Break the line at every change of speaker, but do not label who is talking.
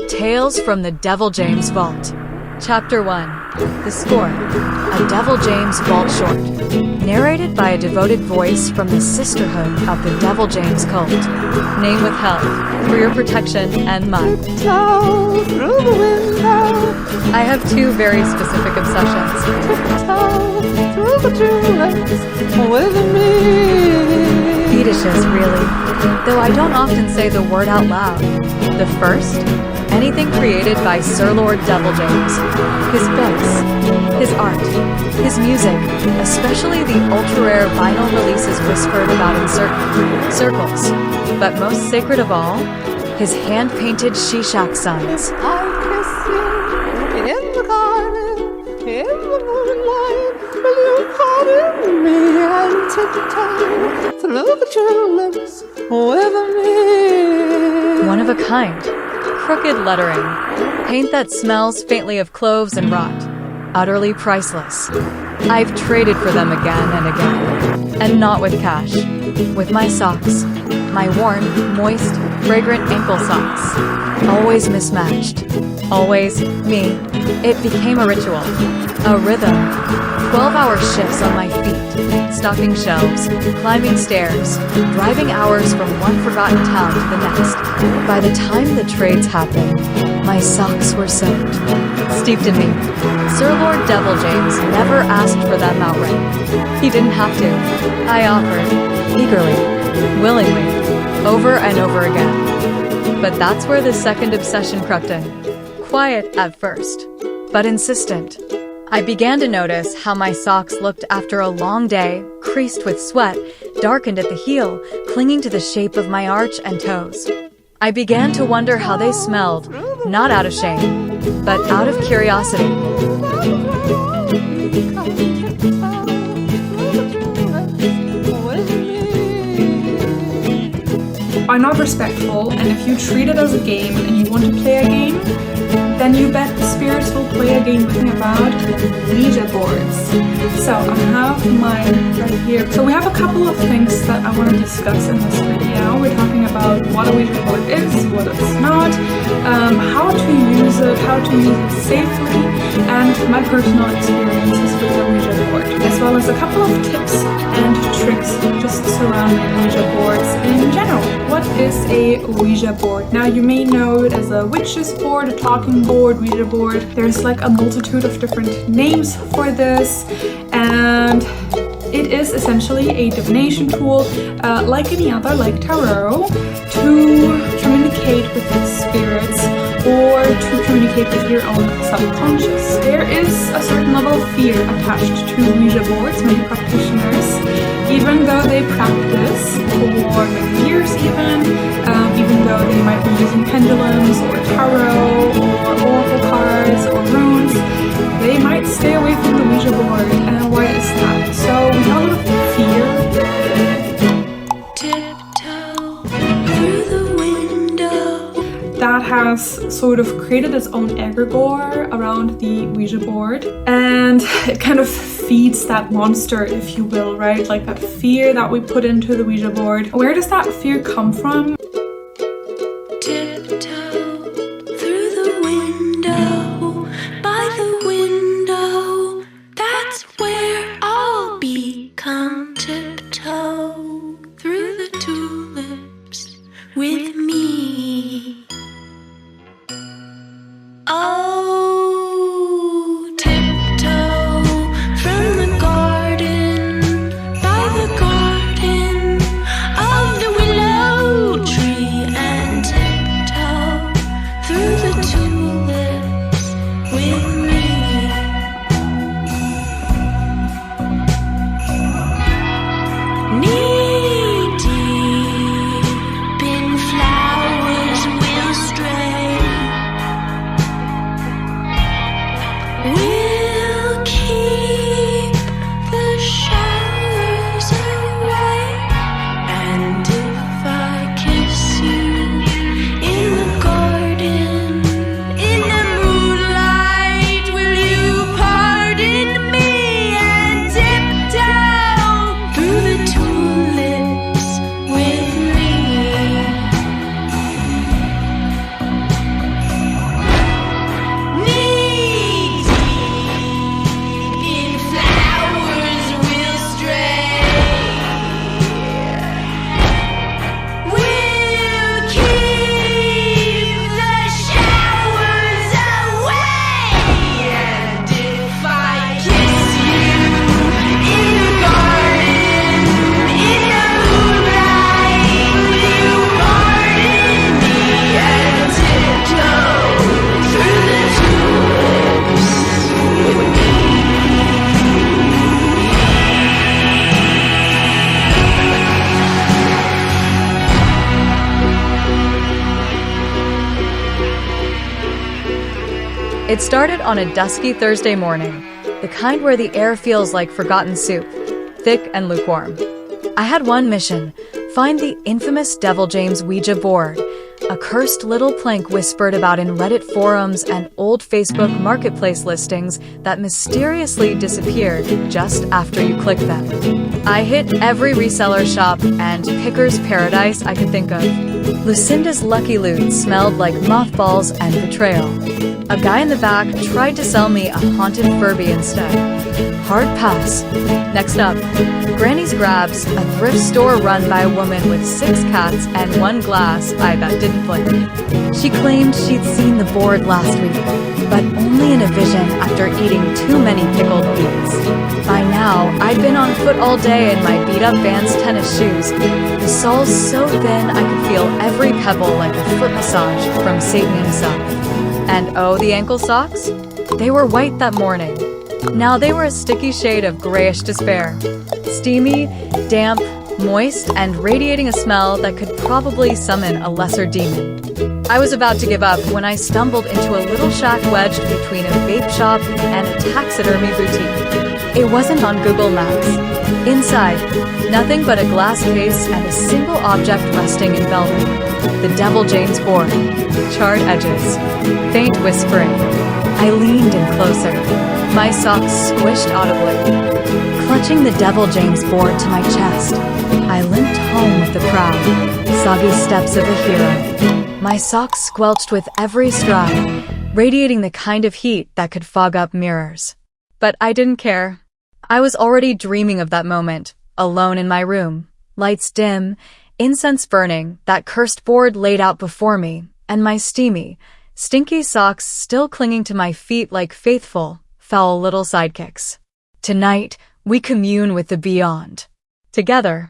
Tales from the Devi-James Vault. Chapter 1. The Score. A Devi-James Vault Short. Narrated by a devoted voice from the sisterhood of the Devi-James cult. Name withheld for your protection and mine. I have two very specific obsessions. Fetishes, really. Though I don't often say the word out loud. The first? Anything created by Sir-Lord Devi-James. His books, his art, his music, especially the ultra-rare vinyl releases whispered about in certain circles. But most sacred of all, his hand-painted Shishak sons.
I kiss you in the garden, in the moonlight, will you pardon me and tiptoe through the tulips with me?
One of a kind. Crooked lettering, paint that smells faintly of cloves and rot, utterly priceless. I've traded for them again and again, and not with cash, with my socks, my worn, moist, fragrant ankle socks, always mismatched, always me. It became a ritual, a rhythm, 12-hour shifts on my feet, stocking shelves, climbing stairs, driving hours from one forgotten town to the next. By the time the trades happened, my socks were soaked, steeped in me. Sir-Lord Devi-James never asked for them outright. He didn't have to. I offered, eagerly, willingly, over and over again. But that's where the second obsession crept in. Quiet at first, but insistent. I began to notice how my socks looked after a long day, creased with sweat, darkened at the heel, clinging to the shape of my arch and toes. I began to wonder how they smelled, not out of shame, but out of curiosity.
Are not respectful, and if you treat it as a game and you want to play a game, then you bet the spirits will play a game with me about Ouija boards. So I have mine right here. So we have a couple of things that I want to discuss in this video. We're talking about what a Ouija board is, what it's not, how to use it safely, and my personal experiences with the Ouija board, as well as a couple of tips and tricks just surrounding Ouija boards in general. What is a Ouija board? Now you may know it as a witch's board, a talking board, Ouija board. There's like a multitude of different names for this, and it is essentially a divination tool, like any other, like tarot, to communicate with the spirits or to communicate with your own subconscious. There is a certain level of fear attached to Ouija boards. Many practitioners, even though they practice for many years even though they might be using pendulums or tarot or oracle cards or runes, they might stay away from the Ouija board. And why is that? So we have a lot of fear. Tiptoe through the window. That has sort of created its own egregore around the Ouija board, and it kind of feeds that monster, if you will, right? Like that fear that we put into the Ouija board. Where does that fear come from? Tiptoe through the window, by the window, that's where I'll be. Come tiptoe through the tulips with me. Oh, tiptoe from the garden, by the garden of the willow tree.
It started on a dusky Thursday morning, the kind where the air feels like forgotten soup, thick and lukewarm. I had one mission: find the infamous Devil-James Ouija board, a cursed little plank whispered about in Reddit forums and old Facebook marketplace listings that mysteriously disappeared just after you click them. I hit every reseller shop and picker's paradise I could think of. Lucinda's Lucky Loot smelled like mothballs and betrayal. A guy in the back tried to sell me a haunted Furby instead. Hard pass. Next up, Granny's Grabs, a thrift store run by a woman with 6 cats and 1 glass eye that didn't blink. She claimed she'd seen the board last week, but only in a vision after eating too many pickled beets. By now, I'd been on foot all day in my beat-up Vans tennis shoes, the soles so thin I could feel every pebble like a foot massage from Satan himself. And oh, the ankle socks? They were white that morning. Now they were a sticky shade of grayish despair. Steamy, damp, moist, and radiating a smell that could probably summon a lesser demon. I was about to give up when I stumbled into a little shack wedged between a vape shop and a taxidermy boutique. It wasn't on Google Maps. Inside, nothing but a glass case and a single object resting in velvet. The Devil-James board. Charred edges. Faint whispering. I leaned in closer. My socks squished audibly. Clutching the Devil-James board to my chest, I limped home with the crowd. Soggy steps of a hero. My socks squelched with every stride, radiating the kind of heat that could fog up mirrors. But I didn't care. I was already dreaming of that moment, alone in my room. Lights dim, incense burning, that cursed board laid out before me, and my steamy, stinky socks still clinging to my feet like faithful, foul little sidekicks. Tonight, we commune with the beyond. Together.